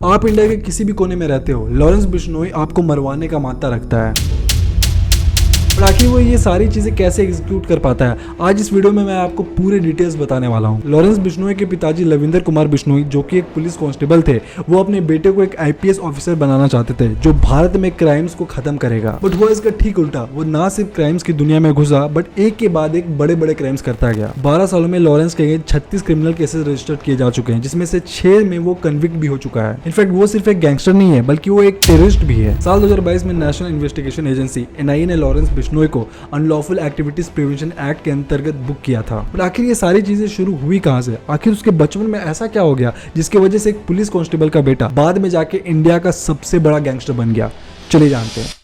आप इंडिया के किसी भी कोने में रहते हो, लॉरेंस बिश्नोई आपको मरवाने का मानता रखता है। और आखिर वो ये सारी चीजें कैसे एग्जीक्यूट कर पाता है, आज इस वीडियो में मैं आपको पूरे डिटेल्स बताने वाला हूँ। लॉरेंस बिश्नोई के पिताजी लविंदर कुमार बिश्नोई, जो कि एक पुलिस कांस्टेबल थे, वो अपने बेटे को एक आईपीएस ऑफिसर बनाना चाहते थे जो भारत में क्राइम्स को खत्म करेगा। बट हुआ इसका ठीक उल्टा। वो ना सिर्फ क्राइम्स की दुनिया में घुसा, बट एक के बाद एक बड़े बड़े क्राइम्स करता गया। 12 सालों में लॉरेंस के 36 क्रिमिनल केसेस रजिस्टर्ड किए जा चुके हैं, जिसमें से 6 में वो कन्विक्ट भी हो चुका है। इनफैक्ट वो सिर्फ एक गैंगस्टर नहीं है, बल्कि वो एक टेररिस्ट भी है। साल 2022 में नेशनल इन्वेस्टिगेशन एजेंसी एनआईए ने लॉरेंस बिश्नोई को अनलॉफुल एक्टिविटीज प्रिवेंशन एक्ट के अंतर्गत बुक किया था। पर आखिर ये सारी चीजें शुरू हुई कहां से? आखिर उसके बचपन में ऐसा क्या हो गया जिसकी वजह से एक पुलिस कांस्टेबल का बेटा बाद में जाके इंडिया का सबसे बड़ा गैंगस्टर बन गया? चलिए जानते हैं।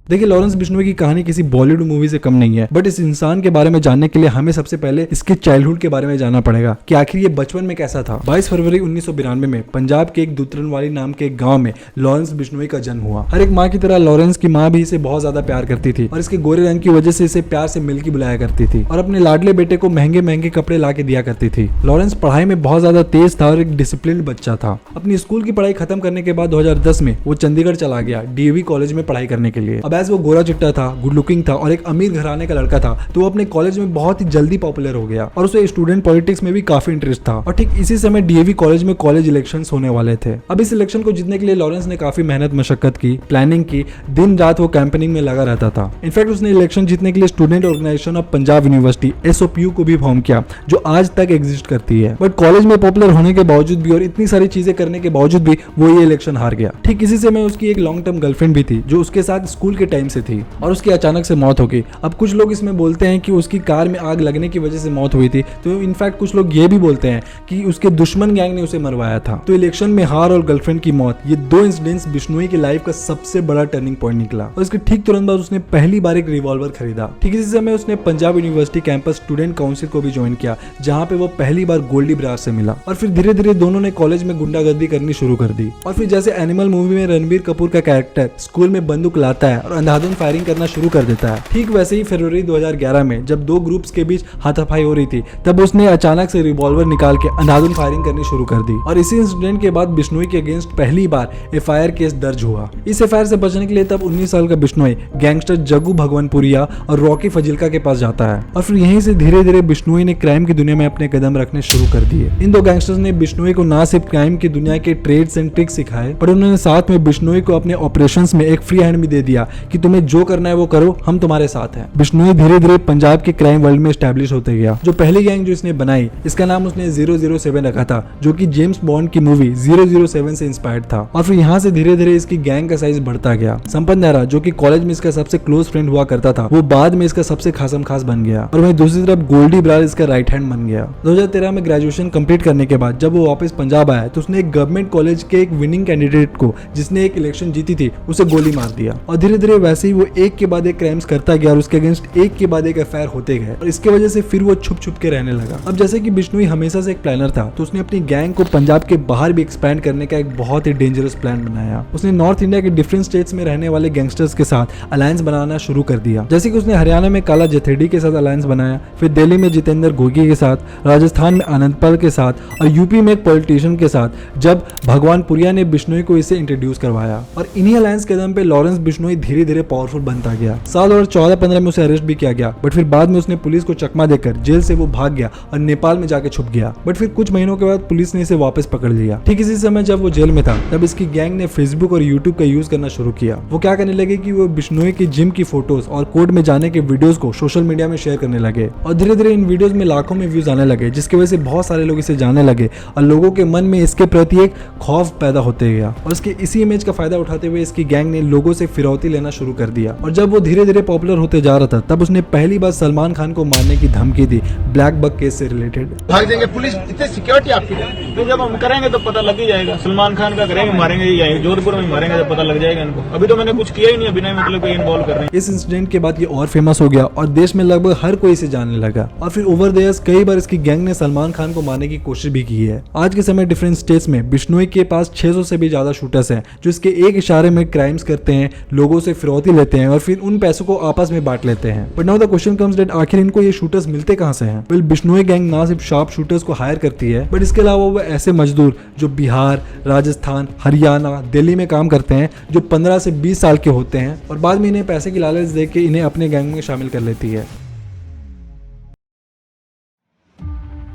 देखिए, लॉरेंस बिश्नोई की कहानी किसी बॉलीवुड मूवी से कम नहीं है, बट इस इंसान के बारे में जानने के लिए हमें सबसे पहले इसके चाइल्डहुड के बारे में जानना पड़ेगा कि आखिर ये बचपन में कैसा था। 22 फरवरी 1992 में पंजाब के एक दुतरनवाली नाम के एक गांव में लॉरेंस बिश्नोई का जन्म हुआ। हर एक माँ की तरह लॉरेंस की माँ भी इसे बहुत ज्यादा प्यार करती थी और इसके गोरे रंग की वजह से इसे प्यार से मिल्की बुलाया करती थी और अपने लाडले बेटे को महंगे महंगे कपड़े ला के दिया करती थी। लॉरेंस पढ़ाई में बहुत ज्यादा तेज था और एक डिसिप्लिन बच्चा था। अपनी स्कूल की पढ़ाई खत्म करने के बाद 2010 में वो चंडीगढ़ चला गया डीएवी कॉलेज में पढ़ाई करने के लिए। अब एज वो गोरा चिट्टा था, गुड लुकिंग था और एक अमीर घराने का लड़का था, तो वो अपने कॉलेज में बहुत ही जल्दी पॉपुलर हो गया और उसे स्टूडेंट पॉलिटिक्स में भी काफी इंटरेस्ट था। और ठीक इसी समय डीएवी कॉलेज में कॉलेज इलेक्शंस होने वाले थे। अब इस इलेक्शन को जीतने के लिए लॉरेंस ने काफी मेहनत मशक्कत की, प्लानिंग की, दिन रात वो कैंपेनिंग में लगा रहता था। इनफैक्ट उसने इलेक्शन जीतने के लिए student organisation of Punjab university SOPU को भी फॉर्म किया, जो आज तक एग्जिस्ट करती है। बट कॉलेज में पॉपुलर होने के बावजूद भी और इतनी सारी चीजें करने के बावजूद भी वो ये इलेक्शन हार गया। ठीक इसी समय उसकी एक लॉन्ग टर्म गर्लफ्रेंड भी थी, जो उसके साथ स्कूल के टाइम से थी और उसकी अचानक से मौत हो गई। अब कुछ लोग इसमें बोलते हैं कि उसकी कार में आग लगने की वजह से मौत हुई थी, तो इनफैक्ट कुछ लोग ये भी बोलते हैं कि उसके दुश्मन गैंग ने उसे मरवाया था। तो इलेक्शन में हार और गर्लफ्रेंड की मौत, ये दो इंसिडेंट्स बिश्नोई की लाइफ का सबसे बड़ा टर्निंग पॉइंट निकला। और इसके ठीक तुरंत बाद उसने पहली बार एक रिवॉल्वर खरीदा। ठीक इसी समय उसने Punjab university campus student council को भी ज्वाइन किया, जहां पे वो पहली बार गोल्डी ब्रास से मिला। और फिर धीरे धीरे दोनों ने कॉलेज में गुंडागर्दी करनी शुरू कर दी। और फिर जैसे एनिमल मूवी में रणबीर कपूर का कैरेक्टर स्कूल में बंदूक लाता है और अंधाधुंध फायरिंग करना शुरू कर देता है, ठीक वैसे ही फरवरी 2011 में जब दो ग्रुप्स के बीच हाथापाई हो रही थी, तब उसने अचानक से रिवॉल्वर निकाल के अंधाधुंध फायरिंग करनी शुरू कर दी। और इसी इंसिडेंट के बाद बिश्नोई के अगेंस्ट पहली बार एफआईआर केस दर्ज हुआ। इस एफआईआर से बचने के लिए तब 19 साल का बिश्नोई गैंगस्टर जग्गू भगवानपुरिया और रॉकी फजिल्का के पास जाता है। और फिर यहीं से धीरे धीरे बिश्नोई ने क्राइम की दुनिया में अपने कदम रखने शुरू कर दिए। इन दो गैंगस्टर्स ने बिश्नोई को ना सिर्फ क्राइम की दुनिया के ट्रेड्स एंड ट्रिक्स सिखाए, पर उन्होंने साथ में बिश्नोई को अपने ऑपरेशंस में एक फ्री हैंड भी दे दिया कि तुम्हें जो करना है वो करो, हम तुम्हारे साथ हैं। बिश्नोई धीरे धीरे पंजाब के क्राइम वर्ल्ड में एस्टैब्लिश होते गया। जो पहली गैंग जो इसने बनाई, इसका नाम उसने 007 रखा था, जो कि जेम्स बॉन्ड की मूवी 007 से इंस्पायर्ड था। और फिर यहाँ से धीरे धीरे इसकी गैंग का साइज बढ़ता गया। संपत नेहरा, जो कि कॉलेज में इसका सबसे क्लोज फ्रेंड हुआ करता था, वो बाद में इसका सबसे खासम खास बन गया। और वहीं दूसरी तरफ गोल्डी ब्रार इसका राइट हैंड बन गया। 2013 में ग्रेजुएशन कंप्लीट करने के बाद जब वो वापस पंजाब आया, तो उसने एक गवर्नमेंट कॉलेज के एक विनिंग कैंडिडेट को, जिसने एक इलेक्शन जीती थी, उसे गोली मार दिया। और धीरे धीरे वैसे ही वो एक के बाद एक क्राइम्स करता गया और उसके अगेंस्ट एक के बाद एक एफआईआर होते गए। और इसके वजह से फिर वो छुप छुप के रहने लगा। अब जैसे कि बिश्नोई हमेशा से एक प्लानर था, तो उसने अपनी गैंग को पंजाब के बाहर भी एक्सपैंड करने का एक बहुत ही डेंजरस प्लान बनाया। उसने नॉर्थ इंडिया के डिफरेंट स्टेट्स में रहने वाले गैंगस्टर्स के साथ अलायंस बनाना शुरू कर दिया। जैसे कि उसने हरियाणा में काला जथेडी के साथ अलायंस बनाया, फिर दिल्ली में जितेंद्र गोगी के साथ, राजस्थान में आनंदपाल के साथ और यूपी में एक पॉलिटिशियन के साथ, जब भगवानपुरिया ने बिश्नोई को इसे इंट्रोड्यूस करवाया। और इन्हीं अलायंस के दम पे लॉरेंस बिश्नोई धीरे धीरे पावरफुल बनता गया। साल 2014-15 में उसे अरेस्ट भी किया गया, बट फिर बाद में उसने पुलिस को चकमा देकर जेल से वो भाग गया और नेपाल में जाके छुप गया। बट फिर कुछ महीनों के बाद पुलिस ने इसे वापस पकड़ लिया। ठीक इसी समय जब वो जेल में था, तब इसकी गैंग ने फेसबुक और यूट्यूब का यूज करना शुरू किया। वो क्या करने लगे कि वो बिश्नोई की जिम की फोटोज और कोर्ट में जाने के वीडियोस को सोशल मीडिया में शेयर करने लगे। और धीरे धीरे इन वीडियोस में लाखों में व्यूज आने लगे, जिसकी वजह से बहुत सारे लोग इसे जानने लगे और लोगों के मन में इसके प्रति एक खौफ पैदा होते गया। और इसके इसी इमेज का फायदा उठाते हुए इसकी गैंग ने लोगों से फिरौती लेना शुरू कर दिया। और जब वो धीरे धीरे पॉपुलर होते जा रहा था, तब उसने पहली बार सलमान खान को मारने की धमकी दी ब्लैक बक केस से रिलेटेड। भाग देंगे, पुलिस इतनी सिक्योरिटी आपकी, तो जब हम करेंगे तो पता लग ही जाएगा। सलमान खान का करेंगे, मारेंगे, यही जोधपुर में मारेंगे, जब पता लग जाएगा इनको। अभी तो मैंने कुछ किया ही नहीं, बिना मतलब को इन्वॉल्व कर रहे हैं। इस इंसिडेंट के बाद ये और फेमस हो गया और देश में लगभग हर कोई इसे जानने लगा। और फिर ओवर द इयर्स कई बार इसकी गैंग ने सलमान खान को मारने की कोशिश भी की है। आज के समय डिफरेंट स्टेट्स में बिश्नोई के पास 600 से भी ज्यादा शूटर्स हैं, जो इसके एक इशारे में क्राइम्स करते हैं, लोगों से फिरौती लेते हैं और फिर उन पैसों को आपस में बांट लेते हैं। But now the question comes that आखिर इनको ये शूटर्स मिलते कहां से हैं? वेल, बिश्नोई गैंग ना सिर्फ शार्प शूटर्स को हायर करती है, बट इसके अलावा वो ऐसे मजदूर जो बिहार, राजस्थान, हरियाणा, दिल्ली में काम करते हैं, जो 15 से 20 साल के होते हैं और बाद में इन्हें पैसे की लालच दे के इन्हें अपने गैंग में शामिल कर लेती है।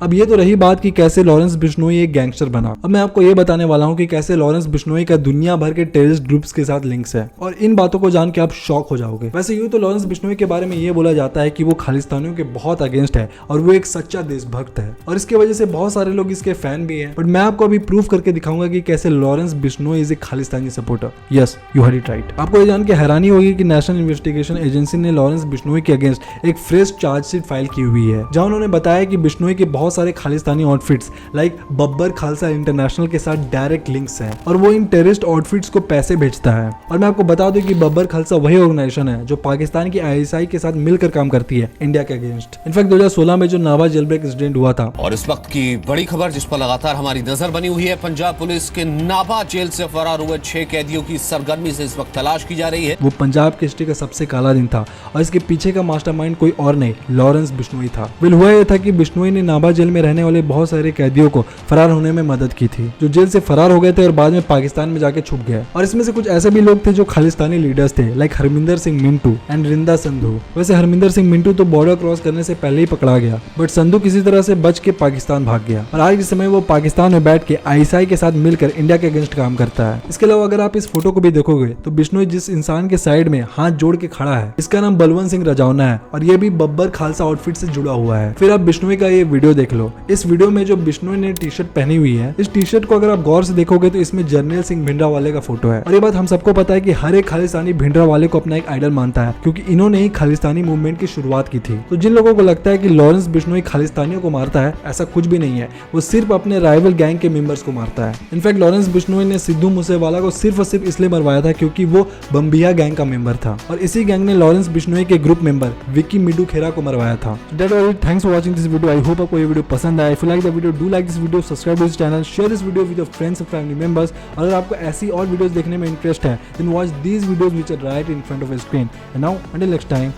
अब ये तो रही बात कि कैसे लॉरेंस बिश्नोई एक गैंगस्टर बना। अब मैं आपको ये बताने वाला हूँ कि कैसे लॉरेंस बिश्नोई का दुनिया भर के टेररिस्ट ग्रुप्स के साथ लिंक्स है, और इन बातों को जान के आप शॉक हो जाओगे। वैसे यूँ तो लॉरेंस बिश्नोई के बारे में ये बोला जाता है कि वो खालिस्तानियों के बहुत अगेंस्ट है और वो एक सच्चा देशभक्त है, और इसकी वजह से बहुत सारे लोग इसके फैन भी हैं। बट मैं आपको अभी प्रूव करके दिखाऊंगा कि कैसे Lawrence Bishnoi is a Khalistani supporter. Yes, you heard it right. आपको ये जान के हैरानी होगी कि नेशनल इन्वेस्टिगेशन एजेंसी ने लॉरेंस बिश्नोई के अगेंस्ट एक फ्रेश चार्जशीट फाइल की हुई है, जहां उन्होंने बताया कि बिश्नोई के बहुत सारे Khalistani outfits like Babbar Khalsa international के साथ डायरेक्ट लिंक्स हैं और वो इन टेररिस्ट आउटफिट्स को पैसे भेजता है। और मैं आपको बता दूं कि बब्बर खालसा वही ऑर्गेनाइजेशन है जो पाकिस्तान की आईएसआई के साथ मिलकर काम करती है इंडिया के अगेंस्ट। इनफैक्ट 2016 में जो नावा जेल ब्रेक इंसिडेंट हुआ था, और इस वक्त की बड़ी खबर जिस पर लगातार हमारी नजर बनी हुई है, पंजाब पुलिस के नाभा जेल से फरार हुए 6 कैदियों की सरगर्मी से इस वक्त तलाश की जा रही है। वो पंजाब की हिस्ट्री का सबसे काला दिन था और इसके पीछे का मास्टरमाइंड कोई और नहीं, लॉरेंस बिश्नोई था। वेल, हुआ यह था कि बिश्नोई ने नाभा जेल में रहने वाले बहुत सारे कैदियों को फरार होने में मदद की थी, जो जेल से फरार हो गए थे और बाद में पाकिस्तान में जाके छुप गए। और इसमें से कुछ ऐसे भी लोग थे जो खालिस्तानी लीडर्स थे, लाइक हरमिंदर सिंह मिंटू एंड रिंदा संधू। वैसे हरमिंदर सिंह मिंटू तो बॉर्डर क्रॉस करने से पहले ही पकड़ा गया, बट संधू किसी तरह से बच के पाकिस्तान भाग गया और आज के समय वो पाकिस्तान में बैठ के आईएसआई के साथ मिलकर इंडिया के अगेंस्ट काम करता है। इसके अलावा अगर आप इस फोटो को भी देखोगे तो बिश्नोई जिस इंसान के साइड में हाथ जोड़ के खड़ा है, इसका नाम बलवंत सिंह रजौना है और ये भी बब्बर खालसा आउटफिट से जुड़ा हुआ है। फिर आप बिश्नोई का ये वीडियो देख लो। इस वीडियो में जो बिश्नोई ने टी शर्ट पहनी हुई है, इस टी शर्ट को अगर आप गौर से देखोगे तो इसमें जर्नल सिंह भिंडरावाले का फोटो है। और ये बात हम सबको पता है कि हर एक खालिस्तानी भिंडरावाले को अपना एक आइडल मानता है, क्योंकि इन्होंने ही खालिस्तानी मूवमेंट की शुरुआत की थी। तो जिन लोगों को लगता है कि लॉरेंस बिश्नोई खालिस्तानियों को मारता है, ऐसा कुछ भी नहीं है। वो सिर्फ अपने राइवल गैंग के मेंबर्स को मारता है। इनफैक्ट लॉरेंस बिश्नोई ने सिद्धू मूसेवाला को सिर्फ और सिर्फ इसलिए मरवाया था क्योंकि वो बम्बिया गैंग का मेंबर था, और इसी गैंग ने लॉरेंस बिश्नोई के ग्रुप मेंबर विक्की मिडू खेरा को मरवाया था। That was it. Thanks for watching this video. I hope आपको ये वीडियो पसंद आया। If you like the video, do like this video, subscribe to this channel, share this video with your friends and family members. अगर आपको ऐसी और videos देखने में इंटरेस्ट है, then watch these videos which are right in front of your screen. And now until next time,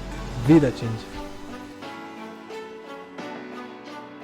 be the change.